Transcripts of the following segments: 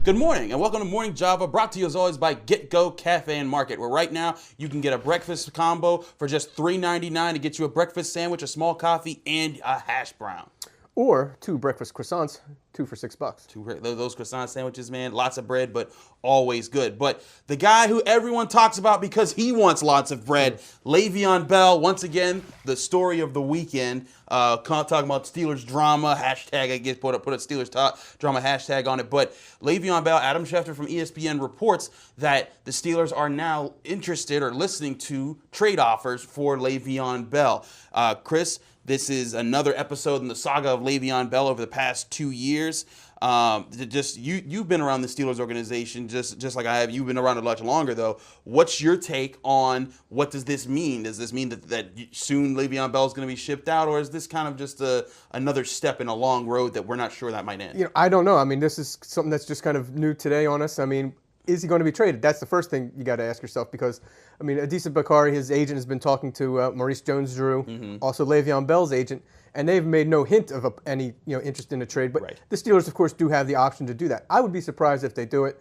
Good morning and welcome to Morning Java, brought to you as always by GetGo Cafe and Market, where right now you can get a breakfast combo for just $3.99 to get you a breakfast sandwich, a small coffee, and a hash brown. Or 2 breakfast croissants, 2 for $6. Those croissant sandwiches, man, lots of bread, but always good. But the guy who everyone talks about because he wants lots of bread, Le'Veon Bell, once again, the story of the weekend. Talking about Steelers drama, hashtag, I guess, put a Steelers drama hashtag on it. But Le'Veon Bell, Adam Schefter from ESPN reports that the Steelers are now interested or listening to trade offers for Le'Veon Bell. Chris, this is another episode in the saga of Le'Veon Bell over the past 2 years. You've been around the Steelers organization just like I have. You've been around it much longer, though. What's your take on what does this mean? Does this mean that soon Le'Veon Bell is going to be shipped out, or is this kind of just another step in a long road that we're not sure that might end? I don't know. I mean, this is something that's just kind of new today on us. I mean, is he going to be traded? That's the first thing you got to ask yourself because, I mean, Adisa Bakari, his agent, has been talking to Maurice Jones-Drew, also Le'Veon Bell's agent, and they've made no hint of any interest in a trade. But the Steelers, of course, do have the option to do that. I would be surprised if they do it,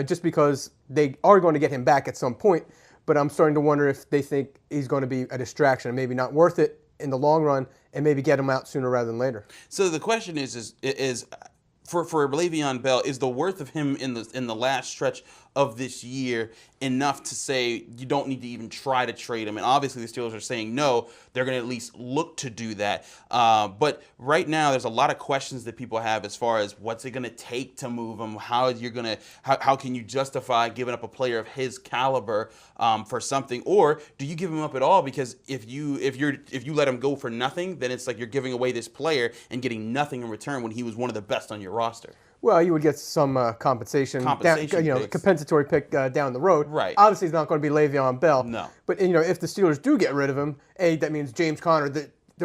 just because they are going to get him back at some point. But I'm starting to wonder if they think he's going to be a distraction and maybe not worth it in the long run, and maybe get him out sooner rather than later. So the question is for Le'Veon Bell, is the worth of him in the last stretch of this year enough to say you don't need to even try to trade him? And obviously the Steelers are saying no, they're going to at least look to do that. But right now there's a lot of questions that people have as far as what's it going to take to move him, how can you justify giving up a player of his caliber for something, or do you give him up at all? Because if you let him go for nothing, then it's like you're giving away this player and getting nothing in return when he was one of the best on your roster. Well, you would get some compensation compensatory pick down the road. Right. Obviously, it's not going to be Le'Veon Bell. No. But if the Steelers do get rid of him, that means James Conner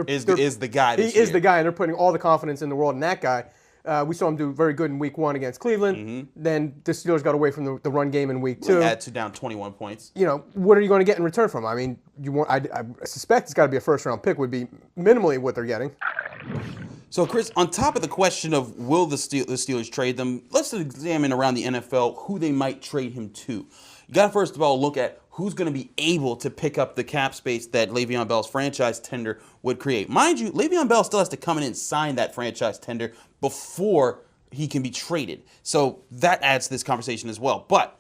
is the guy. He is the guy, and they're putting all the confidence in the world in that guy. We saw him do very good in Week 1 against Cleveland. Then the Steelers got away from the run game in Week 2. They had to down 21 points. What are you going to get in return from him? I mean, I suspect it's got to be a first-round pick would be minimally what they're getting. So, Chris, on top of the question of will the Steelers trade them, let's examine around the NFL who they might trade him to. You got to first of all look at who's going to be able to pick up the cap space that Le'Veon Bell's franchise tender would create. Mind you, Le'Veon Bell still has to come in and sign that franchise tender before he can be traded. So that adds to this conversation as well. But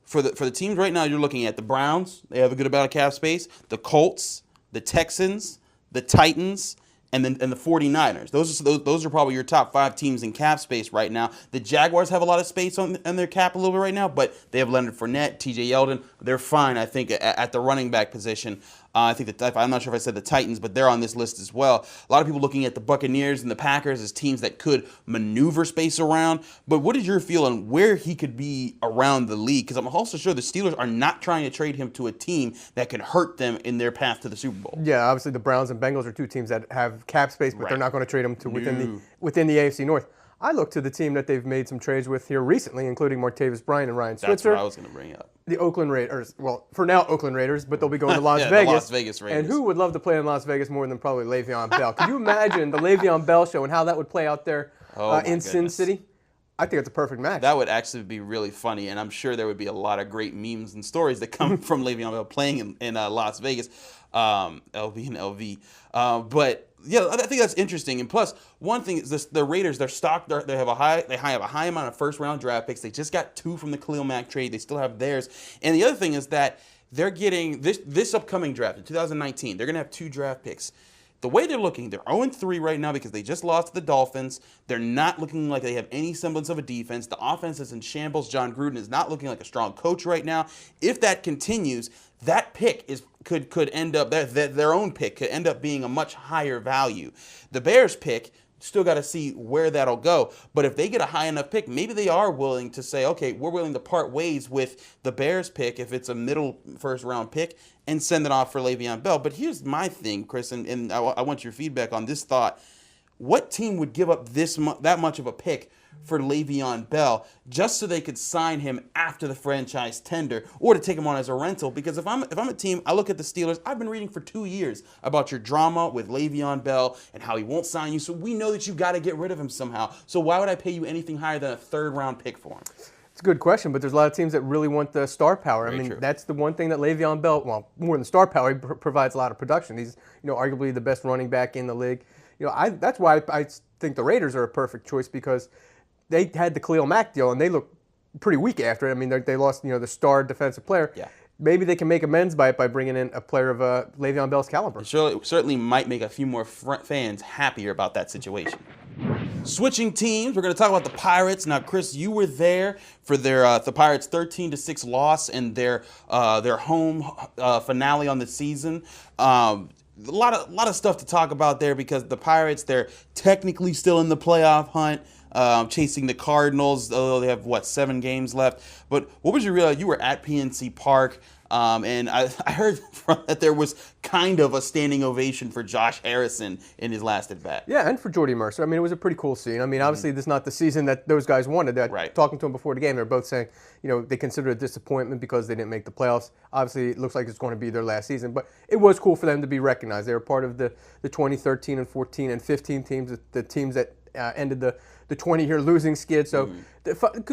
for the teams right now, you're looking at the Browns. They have a good amount of cap space. The Colts, the Texans, the Titans, and the 49ers. Those are probably your top 5 teams in cap space right now. The Jaguars have a lot of space on their cap a little bit right now, but they have Leonard Fournette, T.J. Yeldon. They're fine, I think, at the running back position. I think I'm not sure if I said the Titans, but they're on this list as well. A lot of people looking at the Buccaneers and the Packers as teams that could maneuver space around. But what is your feel on where he could be around the league? Because I'm also sure the Steelers are not trying to trade him to a team that could hurt them in their path to the Super Bowl. Yeah, obviously the Browns and Bengals are 2 teams that have cap space, but they're not going to trade him to within the AFC North. I look to the team that they've made some trades with here recently, including Martavis Bryant and Ryan Switzer. That's what I was going to bring up. The Oakland Raiders. Well, for now, Oakland Raiders, but they'll be going to Las Vegas. The Las Vegas Raiders. And who would love to play in Las Vegas more than probably Le'Veon Bell? Could you imagine the Le'Veon Bell show and how that would play out there in Sin City? I think it's a perfect match. That would actually be really funny, and I'm sure there would be a lot of great memes and stories that come from Le'Veon Bell playing in Las Vegas, LV and LV. But yeah, I think that's interesting. And plus, one thing is the Raiders, they're stocked. They have a high amount of first-round draft picks. They just got 2 from the Khalil Mack trade. They still have theirs. And the other thing is that they're getting this upcoming draft in 2019. They're going to have 2 draft picks. The way they're looking, they're 0-3 right now because they just lost to the Dolphins. They're not looking like they have any semblance of a defense. The offense is in shambles. John Gruden is not looking like a strong coach right now. If that continues, that pick could end up their own pick could end up being a much higher value. The Bears pick, still got to see where that'll go. But if they get a high enough pick, maybe they are willing to say, okay, we're willing to part ways with the Bears pick if it's a middle first-round pick and send it off for Le'Veon Bell. But here's my thing, Chris, and I want your feedback on this thought. What team would give up that much of a pick for Le'Veon Bell just so they could sign him after the franchise tender or to take him on as a rental. Because if I'm a team, I look at the Steelers, I've been reading for 2 years about your drama with Le'Veon Bell and how he won't sign you. So we know that you got to get rid of him somehow. So why would I pay you anything higher than a third-round pick for him? It's a good question, but there's a lot of teams that really want the star power. Very I mean, true. that's the one thing that Le'Veon Bell, well, more than star power, he provides a lot of production. He's, arguably the best running back in the league. That's why I think the Raiders are a perfect choice, because they had the Khalil Mack deal and they look pretty weak after it. I mean, they lost, the star defensive player. Yeah. Maybe they can make amends by bringing in a player of Le'Veon Bell's caliber. It certainly might make a few more fans happier about that situation. Switching teams, we're going to talk about the Pirates. Now, Chris, you were there for their the Pirates' 13-6 loss and their home finale on the season. A lot of stuff to talk about there, because the Pirates, they're technically still in the playoff hunt, chasing the Cardinals, although they have 7 games left. But what was your real? You were at PNC Park. And I heard that there was kind of a standing ovation for Josh Harrison in his last at-bat. Yeah, and for Jordy Mercer. I mean, it was a pretty cool scene. I mean, obviously, this is not the season that those guys wanted. Right. Talking to them before the game, they're both saying, they consider it a disappointment because they didn't make the playoffs. Obviously, it looks like it's going to be their last season, but it was cool for them to be recognized. They were part of the 2013 and 14 and 15 teams, the teams that ended the 20-year losing skid. So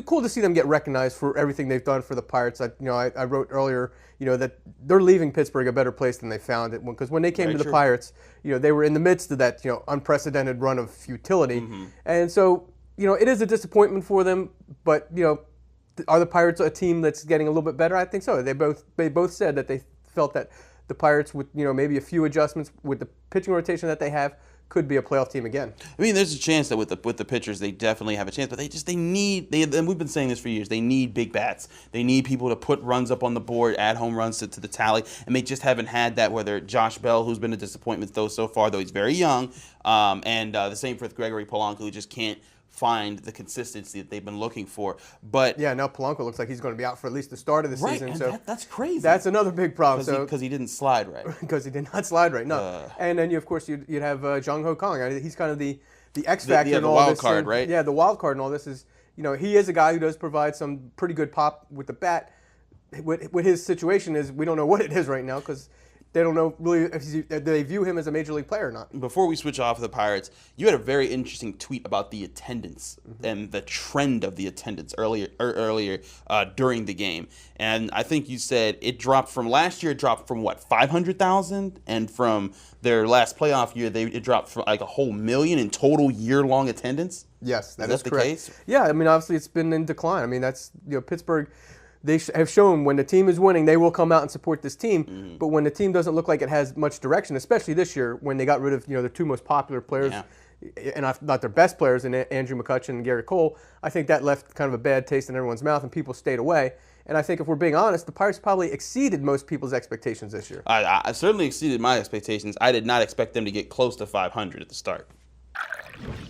cool to see them get recognized for everything they've done for the Pirates. I wrote earlier, that they're leaving Pittsburgh a better place than they found it, because when they came to the Pirates, they were in the midst of that, unprecedented run of futility. And so, it is a disappointment for them, but, are the Pirates a team that's getting a little bit better? I think so. They both said that they felt that the Pirates, with maybe a few adjustments with the pitching rotation that they have, could be a playoff team again. I mean, there's a chance that with the pitchers, they definitely have a chance, but they need, and we've been saying this for years, they need big bats. They need people to put runs up on the board, add home runs to the tally, and they just haven't had that, whether Josh Bell, who's been a disappointment so far, though he's very young, and the same for Gregory Polanco, who just can't find the consistency that they've been looking for. But yeah, now Polanco looks like he's going to be out for at least the start of the season. And so that's crazy. That's another big problem. Because he didn't slide right. Because he did not slide right. No. And then of course you'd have Jung Ho Kong. He's kind of the X factor in all wild this. Card, right? Yeah, the wild card in all this is he is a guy who does provide some pretty good pop with the bat. With his situation is we don't know what it is right now, because they don't know really if they view him as a major league player or not. Before we switch off of the Pirates, you had a very interesting tweet about the attendance and the trend of the attendance earlier during the game. And I think you said it dropped from last year. It dropped from 500,000, and from their last playoff year, it dropped from like a whole million in total year-long attendance. Yes, that is correct. The case? Yeah, I mean obviously it's been in decline. I mean that's Pittsburgh. They have shown when the team is winning, they will come out and support this team. But when the team doesn't look like it has much direction, especially this year when they got rid of the 2 most popular players, and not their best players, in Andrew McCutchen and Garrett Cole, I think that left kind of a bad taste in everyone's mouth, and people stayed away. And I think if we're being honest, the Pirates probably exceeded most people's expectations this year. I certainly exceeded my expectations. I did not expect them to get close to 500 at the start.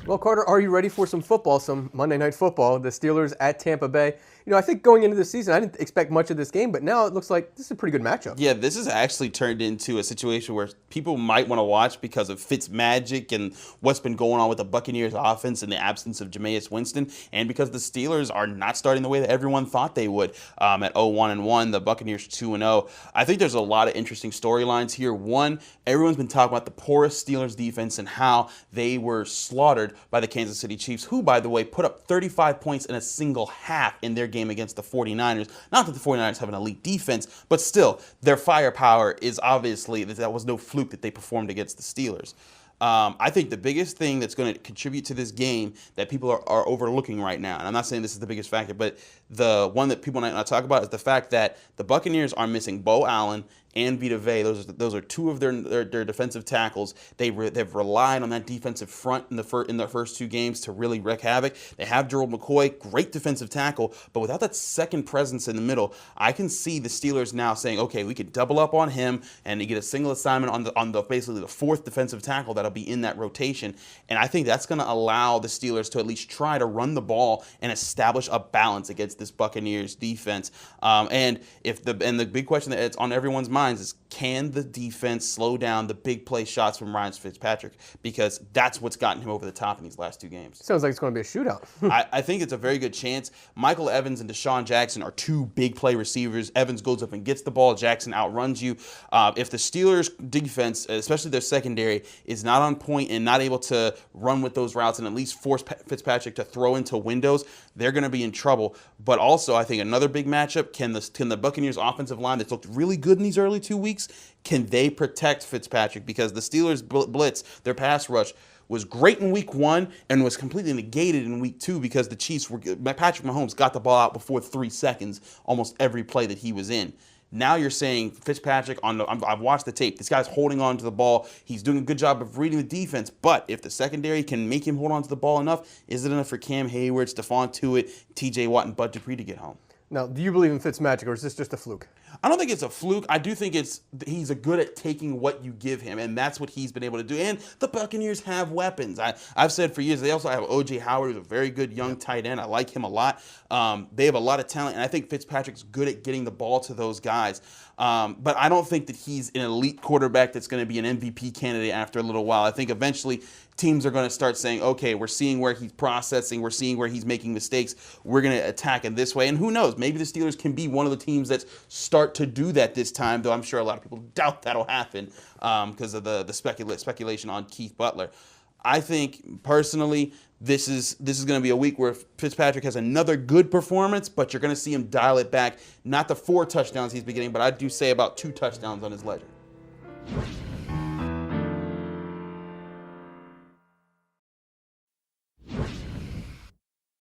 Well, Carter, are you ready for some football, some Monday Night Football? The Steelers at Tampa Bay. I think going into the season, I didn't expect much of this game, but now it looks like this is a pretty good matchup. Yeah, this has actually turned into a situation where people might want to watch because of Fitzmagic and what's been going on with the Buccaneers offense in the absence of Jameis Winston, and because the Steelers are not starting the way that everyone thought they would at 0-1-1, the Buccaneers 2-0. I think there's a lot of interesting storylines here. One, everyone's been talking about the porous Steelers defense and how they were slaughtered by the Kansas City Chiefs, who, by the way, put up 35 points in a single half in their game against the 49ers. Not that the 49ers have an elite defense, but still, their firepower is obviously, that was no fluke that they performed against the Steelers. I think the biggest thing that's going to contribute to this game that people are overlooking right now, and I'm not saying this is the biggest factor, but the one that people might not talk about is the fact that the Buccaneers are missing Bo Allen and Vita Vea. Those are 2 of their defensive tackles. They've relied on that defensive front in their first 2 games to really wreak havoc. They have Gerald McCoy, great defensive tackle, but without that second presence in the middle, I can see the Steelers now saying, okay, we could double up on him and get a single assignment on the basically the 4th defensive tackle that'll be in that rotation. And I think that's going to allow the Steelers to at least try to run the ball and establish a balance against this Buccaneers defense. And the big question that's on everyone's minds is, can the defense slow down the big play shots from Ryan Fitzpatrick? Because that's what's gotten him over the top in these last 2 games. Sounds like it's going to be a shootout. I think it's a very good chance. Michael Evans and Deshaun Jackson are 2 big play receivers. Evans goes up and gets the ball. Jackson outruns you. If the Steelers' defense, especially their secondary, is not on point and not able to run with those routes and at least force Fitzpatrick to throw into windows, they're going to be in trouble. But also, I think another big matchup, can the Buccaneers' offensive line that's looked really good in these early 2 weeks, can they protect Fitzpatrick? Because the Steelers' blitz, their pass rush, was great in week 1 and was completely negated in week 2 because the Chiefs Patrick Mahomes got the ball out before 3 seconds almost every play that he was in. Now you're saying Fitzpatrick, I've watched the tape. This guy's holding on to the ball. He's doing a good job of reading the defense. But if the secondary can make him hold on to the ball enough, is it enough for Cam Hayward, Stephon Tuitt, T.J. Watt, and Bud Dupree to get home? Now, do you believe in Fitzmagic, or is this just a fluke? I don't think it's a fluke. I do think he's good at taking what you give him, and that's what he's been able to do. And the Buccaneers have weapons. I've said for years, they also have O.J. Howard, who's a very good young tight end. I like him a lot. They have a lot of talent, and I think Fitzpatrick's good at getting the ball to those guys. But I don't think that he's an elite quarterback that's going to be an MVP candidate after a little while. I think eventually teams are going to start saying, okay, we're seeing where he's processing, we're seeing where he's making mistakes, we're going to attack in this way. And who knows, maybe the Steelers can be one of the teams that start to do that this time, though I'm sure a lot of people doubt that'll happen because of the speculation on Keith Butler. I think, personally, this is going to be a week where Fitzpatrick has another good performance, but you're going to see him dial it back. Not the 4 touchdowns he's been getting, but I do say about 2 touchdowns on his ledger.